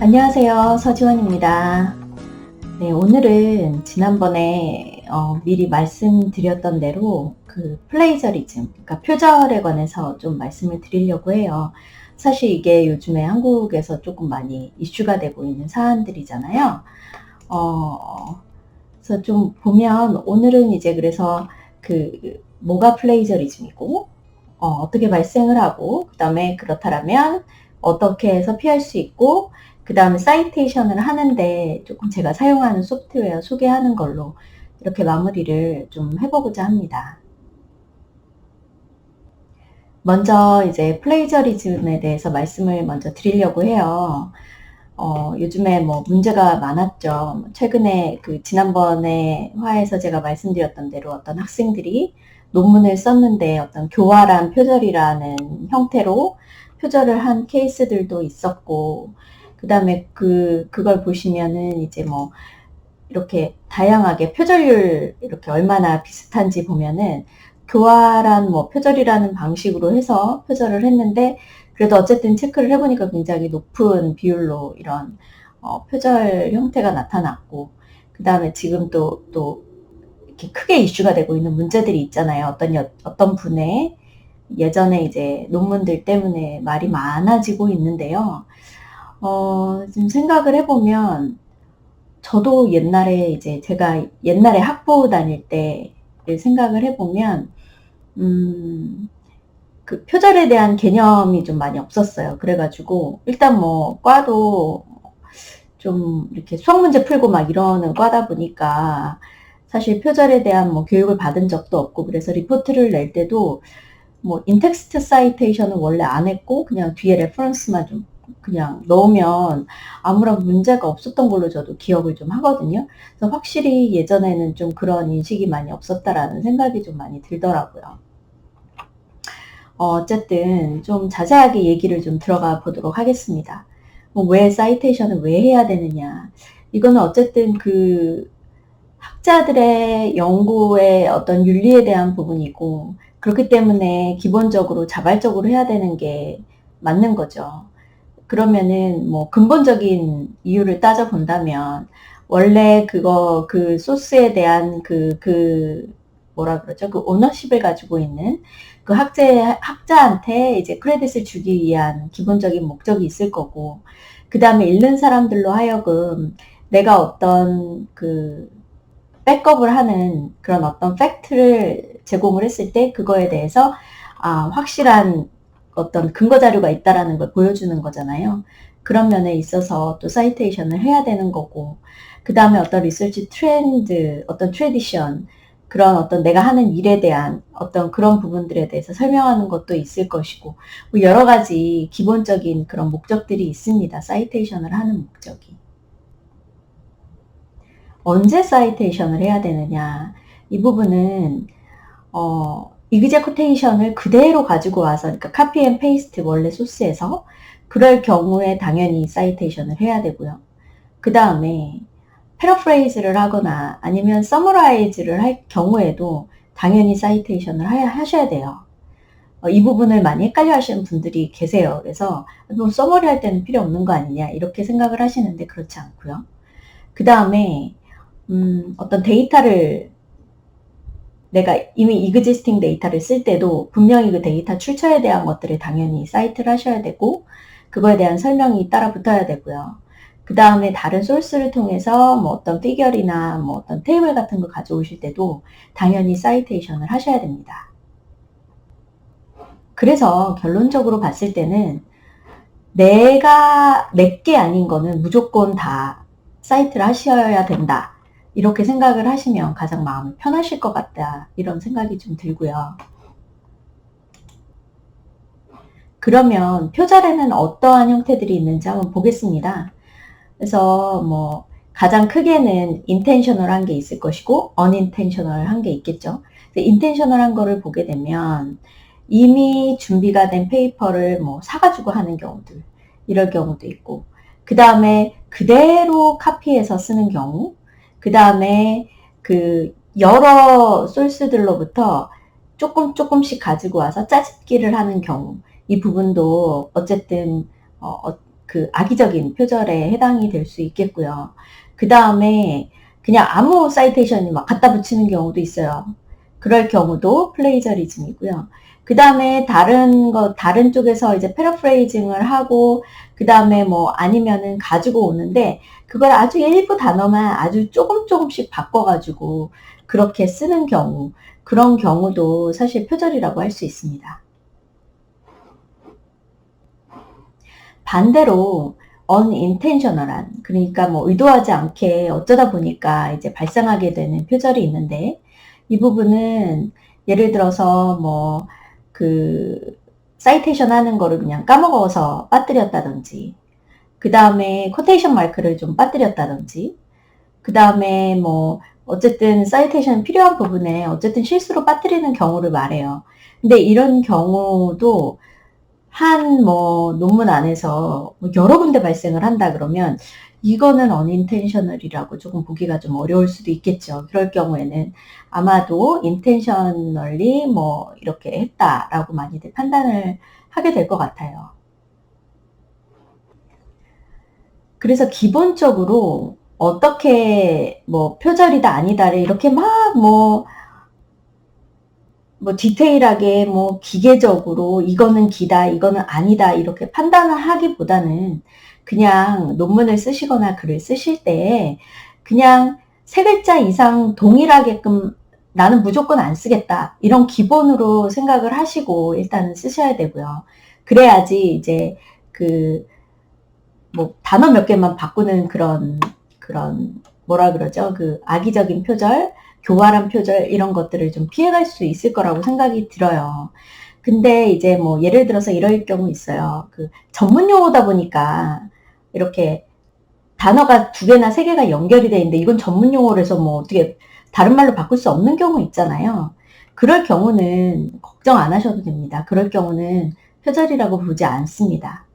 안녕하세요. 서지원입니다. 네, 오늘은 지난번에 미리 말씀드렸던 대로 그 플레이저리즘, 그러니까 표절에 관해서 좀 말씀을 드리려고 해요. 사실 이게 요즘에 한국에서 조금 많이 이슈가 되고 있는 사안들이잖아요. 그래서 좀 보면 오늘은 이제 그래서 그 뭐가 플레이저리즘이고 어떻게 발생을 하고 그 다음에 그렇다면 어떻게 해서 피할 수 있고 그 다음에 사이테이션을 하는데 조금 제가 사용하는 소프트웨어 소개하는 걸로 이렇게 마무리를 좀 해보고자 합니다. 먼저 이제 플레이저리즘에 대해서 말씀을 먼저 드리려고 해요. 요즘에 뭐 문제가 많았죠. 최근에 그 지난번에 화에서 제가 말씀드렸던 대로 어떤 학생들이 논문을 썼는데 어떤 교활한 표절이라는 형태로 표절을 한 케이스들도 있었고, 그 다음에 그걸 보시면은 이제 뭐 이렇게 다양하게 표절률 이렇게 얼마나 비슷한지 보면은 교활한 뭐 표절이라는 방식으로 해서 표절을 했는데 그래도 어쨌든 체크를 해보니까 굉장히 높은 비율로 이런 표절 형태가 나타났고 그 다음에 지금 또 이렇게 크게 이슈가 되고 있는 문제들이 있잖아요. 어떤 분의 예전에 이제 논문들 때문에 말이 많아지고 있는데요. 지금 생각을 해보면 저도 옛날에 이제 제가 옛날에 학부 다닐 때를 생각을 해보면 그 표절에 대한 개념이 좀 많이 없었어요. 그래가지고 일단 뭐 과도 좀 이렇게 수학 문제 풀고 막 이러는 과다 보니까 사실 표절에 대한 뭐 교육을 받은 적도 없고 그래서 리포트를 낼 때도 뭐 인텍스트 사이테이션은 원래 안 했고 그냥 뒤에 레퍼런스만 좀 그냥 넣으면 아무런 문제가 없었던 걸로 저도 기억을 좀 하거든요. 그래서 확실히 예전에는 좀 그런 인식이 많이 없었다라는 생각이 좀 많이 들더라고요. 어쨌든 좀 자세하게 얘기를 좀 들어가 보도록 하겠습니다. 왜 사이테이션을 왜 해야 되느냐. 이거는 어쨌든 그 학자들의 연구의 어떤 윤리에 대한 부분이고 그렇기 때문에 기본적으로 자발적으로 해야 되는 게 맞는 거죠. 그러면은 뭐 근본적인 이유를 따져본다면 원래 그 소스에 대한 뭐라 그러죠? 그 오너십을 가지고 있는 그 학자한테 이제 크레딧을 주기 위한 기본적인 목적이 있을 거고 그 다음에 읽는 사람들로 하여금 내가 어떤 그 백업을 하는 그런 어떤 팩트를 제공을 했을 때 그거에 대해서 확실한 어떤 근거 자료가 있다라는 걸 보여주는 거잖아요. 그런 면에 있어서 또 사이테이션을 해야 되는 거고 그 다음에 어떤 리서치 트렌드, 어떤 트레디션 그런 어떤 내가 하는 일에 대한 어떤 그런 부분들에 대해서 설명하는 것도 있을 것이고 뭐 여러 가지 기본적인 그런 목적들이 있습니다. 사이테이션을 하는 목적이. 언제 사이테이션을 해야 되느냐 이 부분은 이그제쿠테이션을 그대로 가지고 와서 그러니까 카피 앤 페이스트 원래 소스에서 그럴 경우에 당연히 사이테이션을 해야 되고요. 그 다음에 패러프레이즈를 하거나 아니면 서머라이즈를 할 경우에도 당연히 사이테이션을 하셔야 돼요. 이 부분을 많이 헷갈려 하시는 분들이 계세요. 그래서 뭐 서머리 할 때는 필요 없는 거 아니냐 이렇게 생각을 하시는데 그렇지 않고요. 그 다음에 어떤 데이터를 내가 이미 existing 데이터를 쓸 때도 분명히 그 데이터 출처에 대한 것들을 당연히 사이트를 하셔야 되고 그거에 대한 설명이 따라 붙어야 되고요. 그 다음에 다른 소스를 통해서 뭐 어떤 피겨리나 뭐 어떤 테이블 같은 거 가져오실 때도 당연히 사이테이션을 하셔야 됩니다. 그래서 결론적으로 봤을 때는 내게 아닌 거는 무조건 다 사이트를 하셔야 된다. 이렇게 생각을 하시면 가장 마음이 편하실 것 같다. 이런 생각이 좀 들고요. 그러면 표절에는 어떠한 형태들이 있는지 한번 보겠습니다. 그래서 뭐 가장 크게는 인텐셔널한 게 있을 것이고 어닌텐셔널한 게 있겠죠. 인텐셔널한 거를 보게 되면 이미 준비가 된 페이퍼를 뭐 사가지고 하는 경우들 이럴 경우도 있고 그 다음에 그대로 카피해서 쓰는 경우 그 다음에 그 여러 소스들로부터 조금씩 가지고 와서 짜집기를 하는 경우 이 부분도 어쨌든 그 악의적인 표절에 해당이 될 수 있겠고요. 그 다음에 그냥 아무 사이테이션이 막 갖다 붙이는 경우도 있어요. 그럴 경우도 플레이저리즘이고요. 그 다음에 다른 쪽에서 이제 패러프레이징을 하고, 그 다음에 뭐 아니면은 가지고 오는데, 그걸 아주 일부 단어만 아주 조금씩 바꿔가지고 그렇게 쓰는 경우, 그런 경우도 사실 표절이라고 할 수 있습니다. 반대로 unintentional한, 그러니까 뭐 의도하지 않게 어쩌다 보니까 이제 발생하게 되는 표절이 있는데, 이 부분은 예를 들어서 뭐 그 사이테이션 하는 거를 그냥 까먹어서 빠뜨렸다든지, 그 다음에 코테이션 마크를 좀 빠뜨렸다든지, 그 다음에 뭐 어쨌든 사이테이션 필요한 부분에 어쨌든 실수로 빠뜨리는 경우를 말해요. 근데 이런 경우도 한 뭐 논문 안에서 뭐 여러 군데 발생을 한다 그러면 이거는 unintentional이라고 조금 보기가 좀 어려울 수도 있겠죠. 그럴 경우에는 아마도 intentionally 뭐 이렇게 했다라고 많이들 판단을 하게 될 것 같아요. 그래서 기본적으로 어떻게 뭐 표절이다 아니다를 이렇게 막 뭐 디테일하게 뭐 기계적으로 이거는 기다 이거는 아니다 이렇게 판단을 하기보다는 그냥 논문을 쓰시거나 글을 쓰실 때 그냥 세 글자 이상 동일하게끔 나는 무조건 안 쓰겠다 이런 기본으로 생각을 하시고 일단은 쓰셔야 되고요. 그래야지 이제 그 뭐 단어 몇 개만 바꾸는 그런 뭐라 그러죠? 그 악의적인 표절, 교활한 표절 이런 것들을 좀 피해갈 수 있을 거라고 생각이 들어요. 근데 이제 뭐 예를 들어서 이럴 경우 있어요. 그 전문 용어다 보니까 이렇게 단어가 2개나 3개가 연결이 돼 있는데 이건 전문 용어라서 뭐 어떻게 다른 말로 바꿀 수 없는 경우 있잖아요. 그럴 경우는 걱정 안 하셔도 됩니다. 그럴 경우는 표절이라고 보지 않습니다.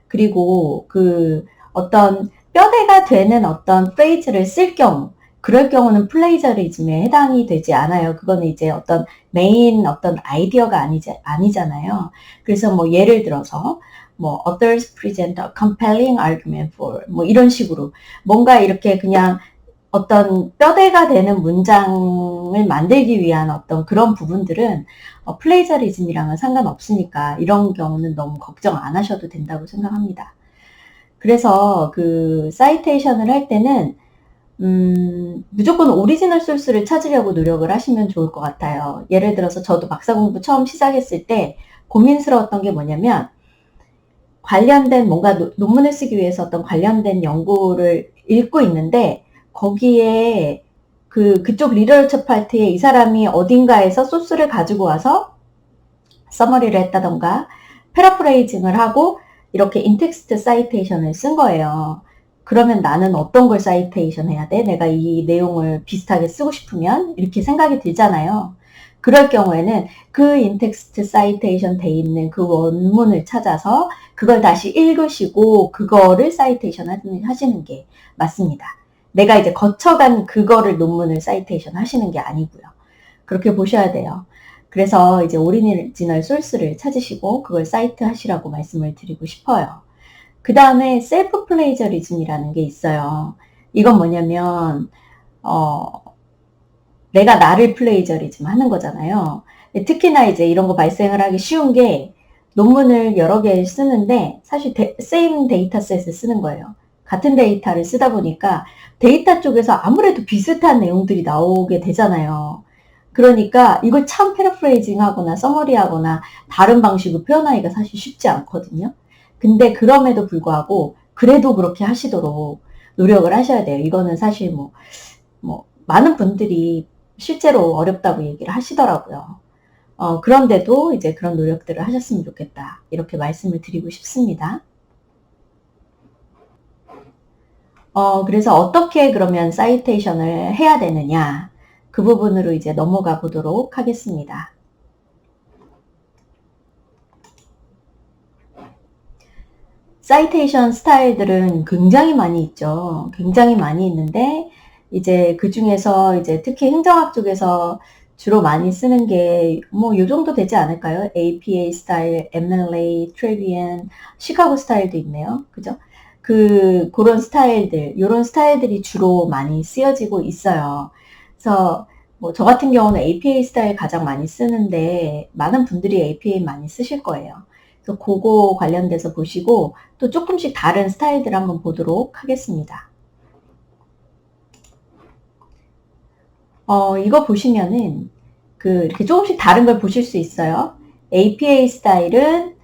그리고 그 어떤 뼈대가 되는 어떤 프레이즈를 쓸 경우, 그럴 경우는 플레이저리즘에 해당이 되지 않아요. 그거는 이제 어떤 메인 어떤 아이디어가 아니잖아요. 그래서 뭐 예를 들어서 뭐 authors present a compelling argument for 뭐 이런 식으로 뭔가 이렇게 그냥 어떤 뼈대가 되는 문장을 만들기 위한 어떤 그런 부분들은 플레이저리즘이랑은 상관없으니까 이런 경우는 너무 걱정 안 하셔도 된다고 생각합니다. 그래서 그 사이테이션을 할 때는 무조건 오리지널 소스를 찾으려고 노력을 하시면 좋을 것 같아요. 예를 들어서 저도 박사 공부 처음 시작했을 때 고민스러웠던 게 뭐냐면 관련된 뭔가 논문을 쓰기 위해서 어떤 관련된 연구를 읽고 있는데 거기에 그쪽 리더처 파트에 이 사람이 어딘가에서 소스를 가지고 와서 서머리를 했다던가 패러프레이징을 하고 이렇게 인텍스트 사이테이션을 쓴 거예요. 그러면 나는 어떤 걸 사이테이션 해야 돼? 내가 이 내용을 비슷하게 쓰고 싶으면 이렇게 생각이 들잖아요. 그럴 경우에는 그 인텍스트 사이테이션 돼 있는 그 원문을 찾아서 그걸 다시 읽으시고 그거를 사이테이션 하시는 게 맞습니다. 내가 이제 거쳐간 그거를 논문을 사이테이션 하시는 게 아니고요. 그렇게 보셔야 돼요. 그래서 이제 오리지널 소스를 찾으시고 그걸 사이트 하시라고 말씀을 드리고 싶어요. 그 다음에 셀프 플레이저리즘이라는 게 있어요. 이건 뭐냐면 내가 나를 플레이저리즘 하는 거잖아요. 특히나 이제 이런 거 발생을 하기 쉬운 게 논문을 여러 개 쓰는데 사실 same 데이터셋을 쓰는 거예요. 같은 데이터를 쓰다 보니까 데이터 쪽에서 아무래도 비슷한 내용들이 나오게 되잖아요. 그러니까 이걸 참 패러프레이징 하거나 서머리 하거나 다른 방식으로 표현하기가 사실 쉽지 않거든요. 근데 그럼에도 불구하고 그래도 그렇게 하시도록 노력을 하셔야 돼요. 이거는 사실 뭐 많은 분들이 실제로 어렵다고 얘기를 하시더라고요. 그런데도 이제 그런 노력들을 하셨으면 좋겠다. 이렇게 말씀을 드리고 싶습니다. 그래서 어떻게 그러면 사이테이션을 해야 되느냐. 그 부분으로 이제 넘어가 보도록 하겠습니다. 사이테이션 스타일들은 굉장히 많이 있죠. 굉장히 많이 있는데 이제 그 중에서 이제 특히 행정학 쪽에서 주로 많이 쓰는 게 뭐 요 정도 되지 않을까요? APA 스타일, MLA, 트레비안, 시카고 스타일도 있네요. 그죠? 그런 스타일들, 요런 스타일들이 주로 많이 쓰여지고 있어요. 그래서 뭐 저 같은 경우는 APA 스타일 가장 많이 쓰는데 많은 분들이 APA 많이 쓰실 거예요. 그래서 그거 관련돼서 보시고 또 조금씩 다른 스타일들 한번 보도록 하겠습니다. 이거 보시면은 이렇게 조금씩 다른 걸 보실 수 있어요. APA 스타일은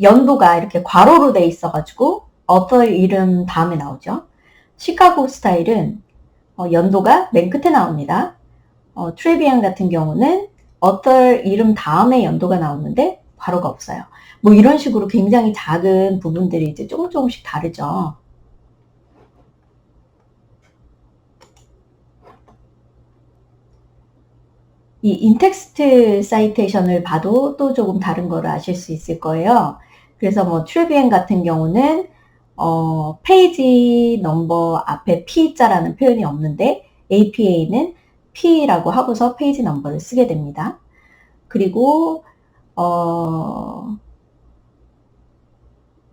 연도가 이렇게 괄호로 돼 있어가지고 author 이름 다음에 나오죠. 시카고 스타일은 연도가 맨 끝에 나옵니다. 트레비안 같은 경우는 author 이름 다음에 연도가 나오는데 괄호가 없어요. 뭐 이런 식으로 굉장히 작은 부분들이 이제 조금씩 다르죠. 이 인텍스트 사이테이션을 봐도 또 조금 다른 거를 아실 수 있을 거예요. 그래서 뭐 트레비안 같은 경우는 페이지 넘버 앞에 P자라는 표현이 없는데 APA는 P라고 하고서 페이지 넘버를 쓰게 됩니다. 그리고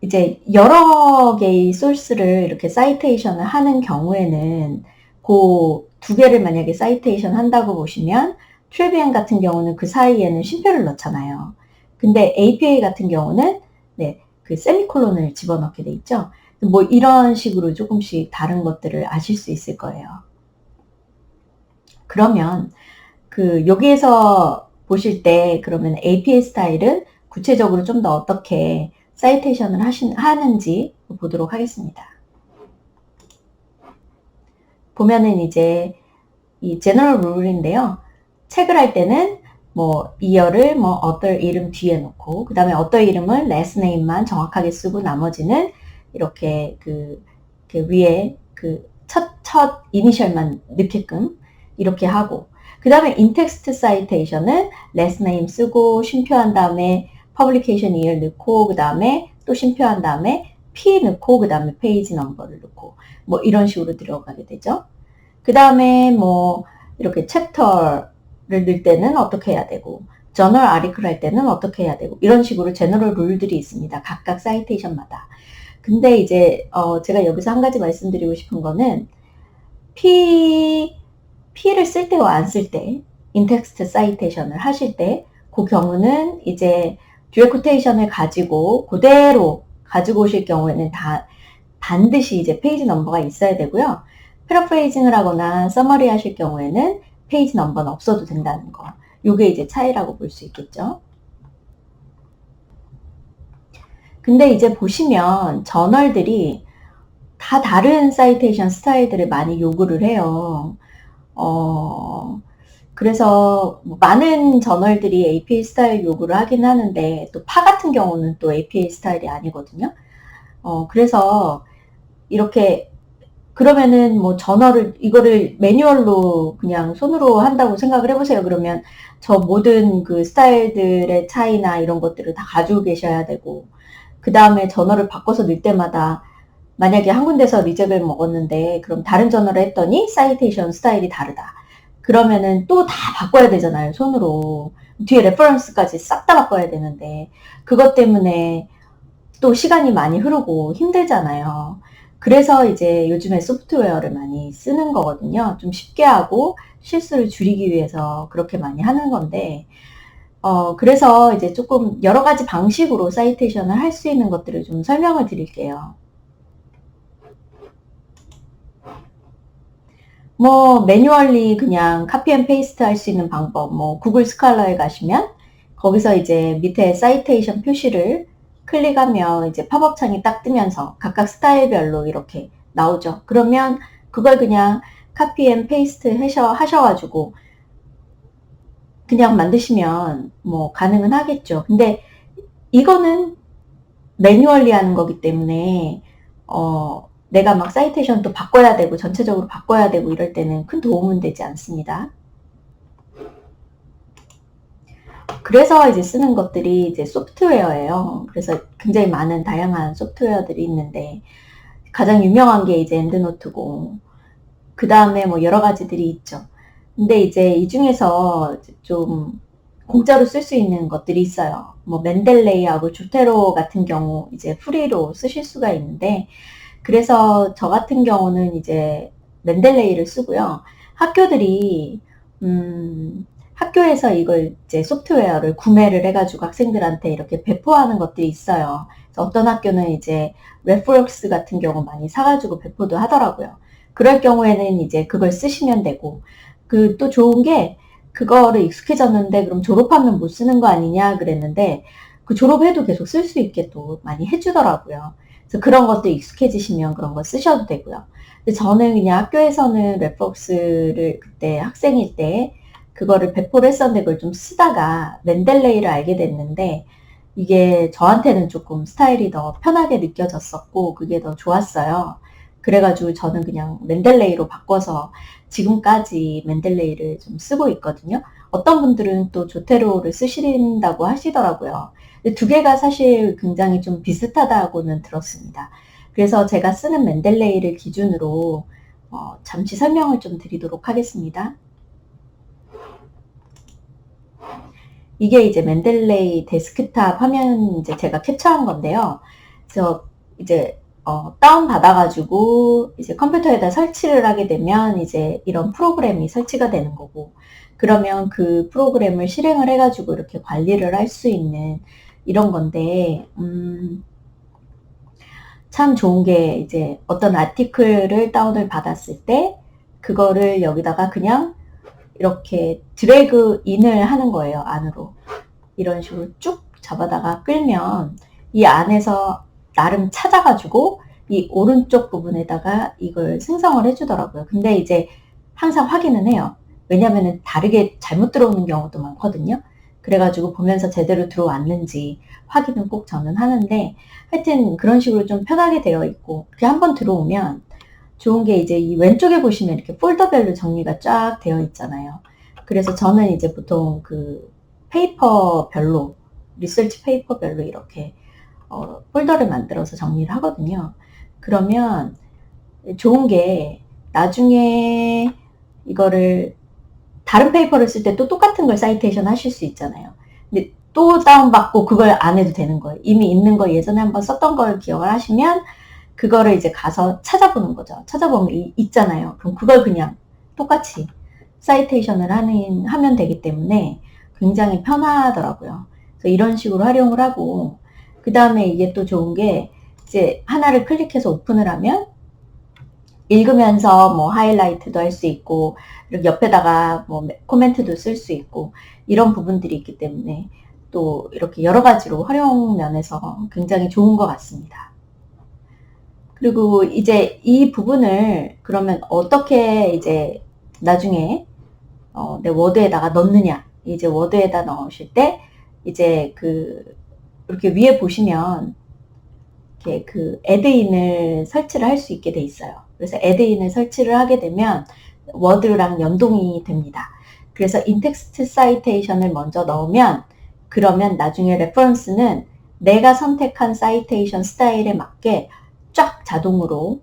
이제 여러 개의 소스를 이렇게 사이테이션을 하는 경우에는 그 두 개를 만약에 사이테이션 한다고 보시면 트레비안 같은 경우는 그 사이에는 쉼표를 넣잖아요. 근데 APA 같은 경우는 네, 그 세미콜론을 집어넣게 돼 있죠. 뭐 이런 식으로 조금씩 다른 것들을 아실 수 있을 거예요. 그러면 여기에서 보실 때 그러면 APA 스타일은 구체적으로 좀 더 어떻게 사이테이션을 하는지 보도록 하겠습니다. 보면은 이제 이 제너럴 룰인데요. 책을 할 때는 뭐 이어를 뭐 author 이름 뒤에 놓고 그 다음에 author 이름을 last name만 정확하게 쓰고 나머지는 이렇게 위에 첫 이니셜만 넣게끔 이렇게 하고 그 다음에 인텍스트 사이테이션은 last name 쓰고 쉼표한 다음에 publication year 넣고 그 다음에 또 쉼표한 다음에 P 넣고 그 다음에 페이지 넘버를 넣고 뭐 이런 식으로 들어가게 되죠. 그 다음에 뭐 이렇게 챕터를 넣을 때는 어떻게 해야 되고 저널 아리클 할 때는 어떻게 해야 되고 이런 식으로 제너럴 룰들이 있습니다. 각각 사이테이션마다. 근데 이제 제가 여기서 한 가지 말씀드리고 싶은 거는 P를 쓸 때와 안 쓸 때 인텍스트 사이테이션을 하실 때 그 경우는 이제 듀얼 코테이션을 가지고 그대로 가지고 오실 경우에는 반드시 이제 페이지 넘버가 있어야 되고요. 패러프레이징을 하거나 서머리 하실 경우에는 페이지 넘버는 없어도 된다는 거. 요게 이제 차이라고 볼 수 있겠죠. 근데 이제 보시면 저널들이 다 다른 사이테이션 스타일들을 많이 요구를 해요. 그래서 많은 저널들이 APA 스타일 요구를 하긴 하는데 또 파 같은 경우는 또 APA 스타일이 아니거든요. 그래서 이렇게 그러면은 뭐 이거를 매뉴얼로 그냥 손으로 한다고 생각을 해보세요. 그러면 저 모든 그 스타일들의 차이나 이런 것들을 다 가지고 계셔야 되고 그 다음에 저널을 바꿔서 넣을 때마다 만약에 한 군데서 리젝을 먹었는데 그럼 다른 저널을 했더니 사이테이션 스타일이 다르다. 그러면은 또 다 바꿔야 되잖아요. 손으로. 뒤에 레퍼런스까지 싹 다 바꿔야 되는데 그것 때문에 또 시간이 많이 흐르고 힘들잖아요. 그래서 이제 요즘에 소프트웨어를 많이 쓰는 거거든요. 좀 쉽게 하고 실수를 줄이기 위해서 그렇게 많이 하는 건데 그래서 이제 조금 여러 가지 방식으로 사이테이션을 할 수 있는 것들을 좀 설명을 드릴게요. 뭐 매뉴얼리 그냥 카피 앤 페이스트 할 수 있는 방법, 뭐 구글 스칼라에 가시면 거기서 이제 밑에 사이테이션 표시를 클릭하면 이제 팝업 창이 딱 뜨면서 각각 스타일별로 이렇게 나오죠. 그러면 그걸 그냥 카피 앤 페이스트 하셔가지고 그냥 만드시면 뭐 가능은 하겠죠. 근데 이거는 매뉴얼리 하는 거기 때문에 내가 막 사이테이션도 바꿔야 되고 전체적으로 바꿔야 되고 이럴 때는 큰 도움은 되지 않습니다. 그래서 이제 쓰는 것들이 이제 소프트웨어예요. 그래서 굉장히 많은 다양한 소프트웨어들이 있는데 가장 유명한 게 이제 엔드노트고 그 다음에 뭐 여러 가지들이 있죠. 근데 이제 이 중에서 좀 공짜로 쓸 수 있는 것들이 있어요. 뭐 멘델레이하고 조테로 같은 경우 이제 프리로 쓰실 수가 있는데, 그래서 저 같은 경우는 이제 멘델레이를 쓰고요. 학교들이 학교에서 이걸 이제 소프트웨어를 구매를 해가지고 학생들한테 이렇게 배포하는 것들이 있어요. 그래서 어떤 학교는 이제 레퍼런스 같은 경우 많이 사가지고 배포도 하더라고요. 그럴 경우에는 이제 그걸 쓰시면 되고, 그 또 좋은 게 그거를 익숙해졌는데 그럼 졸업하면 못 쓰는 거 아니냐 그랬는데, 그 졸업해도 계속 쓸 수 있게 또 많이 해주더라고요. 그래서 그런 것도 익숙해지시면 그런 거 쓰셔도 되고요. 근데 저는 그냥 학교에서는 레퍼런스를 그때 학생일 때 그거를 배포를 했었는데 그걸 좀 쓰다가 멘델레이를 알게 됐는데, 이게 저한테는 조금 스타일이 더 편하게 느껴졌었고 그게 더 좋았어요. 그래가지고 저는 그냥 멘델레이로 바꿔서 지금까지 멘델레이를 좀 쓰고 있거든요. 어떤 분들은 또 조테로를 쓰신다고 하시더라고요. 근데 두 개가 사실 굉장히 좀 비슷하다고는 들었습니다. 그래서 제가 쓰는 멘델레이를 기준으로 잠시 설명을 좀 드리도록 하겠습니다. 이게 이제 멘델레이 데스크탑 화면 이제 제가 캡처한 건데요. 그래서 이제 다운 받아가지고 이제 컴퓨터에다 설치를 하게 되면 이제 이런 프로그램이 설치가 되는 거고, 그러면 그 프로그램을 실행을 해가지고 이렇게 관리를 할 수 있는 이런 건데, 참 좋은 게 이제 어떤 아티클을 다운을 받았을 때 그거를 여기다가 그냥 이렇게 드래그 인을 하는 거예요. 안으로 이런 식으로 쭉 잡아다가 끌면 이 안에서 나름 찾아가지고 이 오른쪽 부분에다가 이걸 생성을 해주더라고요. 근데 이제 항상 확인은 해요. 왜냐면은 다르게 잘못 들어오는 경우도 많거든요. 그래가지고 보면서 제대로 들어왔는지 확인은 꼭 저는 하는데, 하여튼 그런 식으로 좀 편하게 되어 있고, 그렇게 한번 들어오면 좋은 게 이제 이 왼쪽에 보시면 이렇게 폴더별로 정리가 쫙 되어 있잖아요. 그래서 저는 이제 보통 그 페이퍼별로, 리서치 페이퍼별로 이렇게 폴더를 만들어서 정리를 하거든요. 그러면 좋은 게 나중에 이거를 다른 페이퍼를 쓸 때 또 똑같은 걸 사이테이션 하실 수 있잖아요. 근데 또 다운받고 그걸 안 해도 되는 거예요. 이미 있는 거 예전에 한번 썼던 걸 기억을 하시면 그거를 이제 가서 찾아보는 거죠. 찾아보면 있잖아요. 그럼 그걸 그냥 똑같이 사이테이션을 하면 되기 때문에 굉장히 편하더라고요. 그래서 이런 식으로 활용을 하고, 그 다음에 이게 또 좋은 게 이제 하나를 클릭해서 오픈을 하면 읽으면서 뭐 하이라이트도 할 수 있고, 이렇게 옆에다가 뭐 코멘트도 쓸 수 있고, 이런 부분들이 있기 때문에 또 이렇게 여러 가지로 활용 면에서 굉장히 좋은 것 같습니다. 그리고 이제 이 부분을 그러면 어떻게 이제 나중에 내 워드에다가 넣느냐. 이제 워드에다 넣으실 때 이제 이렇게 위에 보시면 이렇게 그 애드인을 설치를 할 수 있게 돼 있어요. 그래서 애드인을 설치를 하게 되면 워드랑 연동이 됩니다. 그래서 인텍스트 사이테이션을 먼저 넣으면, 그러면 나중에 레퍼런스는 내가 선택한 사이테이션 스타일에 맞게 쫙 자동으로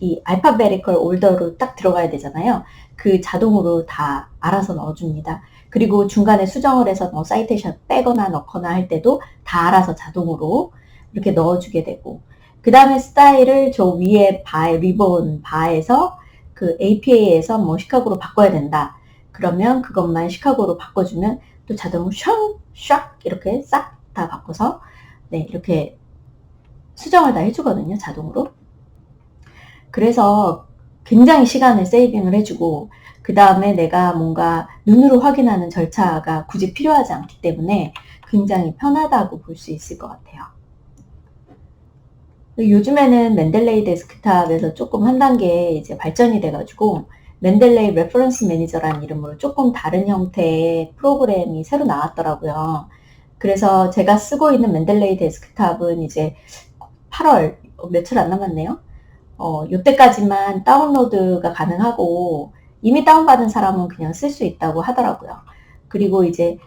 이 알파베리컬 올더로 딱 들어가야 되잖아요. 그 자동으로 다 알아서 넣어줍니다. 그리고 중간에 수정을 해서 뭐 사이테이션 빼거나 넣거나 할 때도 다 알아서 자동으로 이렇게 넣어주게 되고, 그 다음에 스타일을 저 위에 리본 바에서 그 APA에서 뭐 시카고로 바꿔야 된다. 그러면 그것만 시카고로 바꿔주면 또 자동으로 샥 이렇게 싹 다 바꿔서 네, 이렇게 수정을 다 해주거든요. 자동으로. 그래서 굉장히 시간을 세이빙을 해주고, 그 다음에 내가 뭔가 눈으로 확인하는 절차가 굳이 필요하지 않기 때문에 굉장히 편하다고 볼 수 있을 것 같아요. 요즘에는 멘델레이 데스크탑에서 조금 한 단계 이제 발전이 돼가지고 멘델레이 레퍼런스 매니저라는 이름으로 조금 다른 형태의 프로그램이 새로 나왔더라고요. 그래서 제가 쓰고 있는 멘델레이 데스크탑은 이제 8월 며칠 안 남았네요. 요때까지만 다운로드가 가능하고, 이미 다운받은 사람은 그냥 쓸 수 있다고 하더라고요. 그리고 이제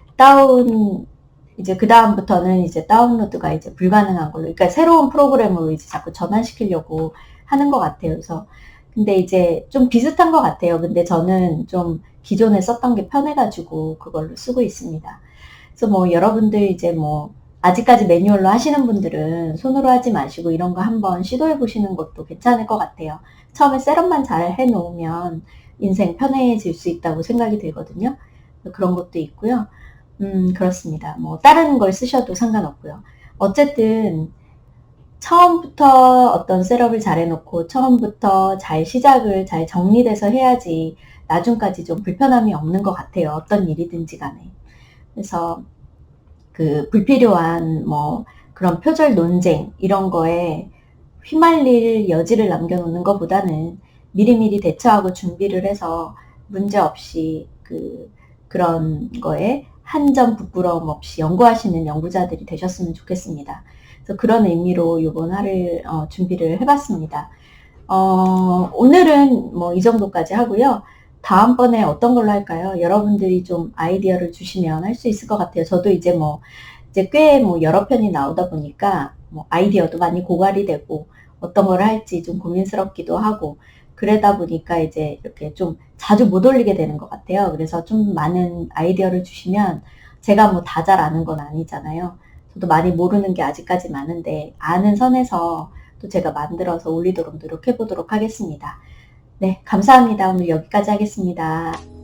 이제 그 다음부터는 이제 다운로드가 이제 불가능한 걸로, 그러니까 새로운 프로그램으로 이제 자꾸 전환시키려고 하는 것 같아요. 그래서 근데 이제 좀 비슷한 것 같아요. 근데 저는 좀 기존에 썼던 게 편해가지고 그걸로 쓰고 있습니다. 그래서 뭐 여러분들 이제 뭐 아직까지 매뉴얼로 하시는 분들은 손으로 하지 마시고 이런 거 한번 시도해 보시는 것도 괜찮을 것 같아요. 처음에 셋업만 잘 해놓으면 인생 편해질 수 있다고 생각이 들거든요. 그런 것도 있고요. 그렇습니다. 뭐 다른 걸 쓰셔도 상관없고요. 어쨌든 처음부터 어떤 셋업을 잘 해놓고 처음부터 잘 시작을 잘 정리돼서 해야지 나중까지 좀 불편함이 없는 것 같아요. 어떤 일이든지 간에. 그래서 그 불필요한 뭐 그런 표절 논쟁 이런 거에 휘말릴 여지를 남겨놓는 것보다는 미리미리 대처하고 준비를 해서 문제없이 그런 거에 한 점 부끄러움 없이 연구하시는 연구자들이 되셨으면 좋겠습니다. 그래서 그런 의미로 이번 화를 준비를 해봤습니다. 오늘은 뭐 이 정도까지 하고요. 다음번에 어떤 걸로 할까요? 여러분들이 좀 아이디어를 주시면 할 수 있을 것 같아요. 저도 이제 뭐 이제 꽤 뭐 여러 편이 나오다 보니까 뭐 아이디어도 많이 고갈이 되고 어떤 걸 할지 좀 고민스럽기도 하고 그러다 보니까 이제 이렇게 좀 자주 못 올리게 되는 것 같아요. 그래서 좀 많은 아이디어를 주시면 제가 뭐 다 잘 아는 건 아니잖아요. 저도 많이 모르는 게 아직까지 많은데 아는 선에서 또 제가 만들어서 올리도록 노력해 보도록 하겠습니다. 네, 감사합니다. 오늘 여기까지 하겠습니다.